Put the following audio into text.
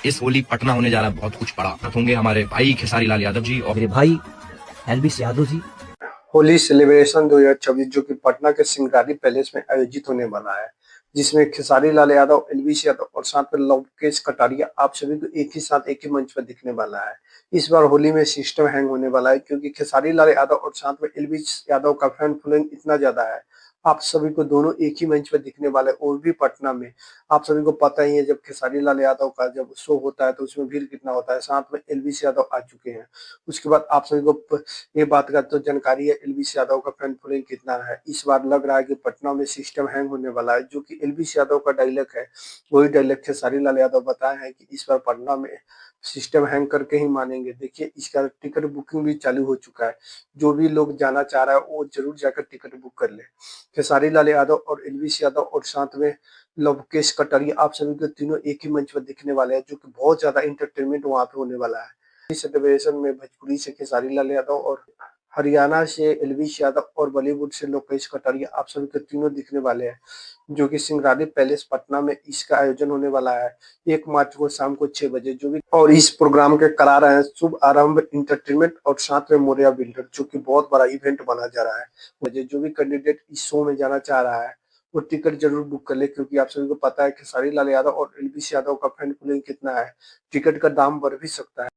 इस होली पटना होने जा रहा है बहुत कुछ बड़ा। होंगे हमारे भाई खेसारी लाल यादव जी और मेरे भाई एलबीस यादव जी। होली सेलिब्रेशन 2024 जो कि पटना के सिंगारी पैलेस में आयोजित होने वाला है, जिसमें खेसारी लाल यादव, एलवीस यादव और साथ में लोकेश कटारिया आप सभी को एक ही साथ एक ही मंच पर दिखने वाला है। इस बार होली में सिस्टम हैंग होने वाला है क्योंकि खेसारी लाल यादव और साथ में एलवीस यादव का फैन फॉलोइंग इतना ज्यादा है। आप सभी को दोनों एक ही मंच पर दिखने वाले और भी पटना में। आप सभी को पता ही है जब खेसारी लाल यादव का जब शो होता है तो उसमें भीड़ कितना होता है। साथ में एलवीस यादव आ चुके हैं। उसके बाद आप सभी को ये बात का तो जानकारी है एलवीस यादव का फैन फॉलोइंग कितना है। इस बार लग रहा है कि पटना में सिस्टम हैंग होने वाला है, जो कि एलवीस यादव का डायलॉग है वही डायलॉग खेसारी लाल यादव बताए हैं कि इस बार पटना में सिस्टम हैंग करके ही मानेंगे। देखिए इसका टिकट बुकिंग भी चालू हो चुका है। जो भी लोग जाना चाह रहा है वो जरूर जाकर टिकट बुक कर ले। खेसारी लाल यादव और एलवीस यादव और साथ में लोकेश कटारिया आप सभी को तीनों एक ही मंच पर दिखने वाले हैं, जो कि बहुत ज्यादा इंटरटेनमेंट वहां पे होने वाला है। इस सेलिब्रेशन में भोजपुरी से खेसारी लाल यादव और हरियाणा से एलवीस यादव और बॉलीवुड से लोकेश कटारिया आप सभी के तीनों दिखने वाले हैं, जो कि सिंगारी पैलेस पटना में इसका आयोजन होने वाला है 1 मार्च को शाम को 6 बजे। जो भी और इस प्रोग्राम के करा रहे हैं शुभ आरंभ इंटरटेनमेंट और साथ में मोरिया बिल्डर, जो कि बहुत बड़ा इवेंट माना जा रहा है। जो भी कैंडिडेट इस शो में जाना चाह रहा है वो टिकट जरूर बुक कर ले, क्योंकि आप सभी को पता है कि खेसारी लाल यादव और एलवीस यादव का फैन फॉलोइंग कितना है। टिकट का दाम बढ़ भी सकता है।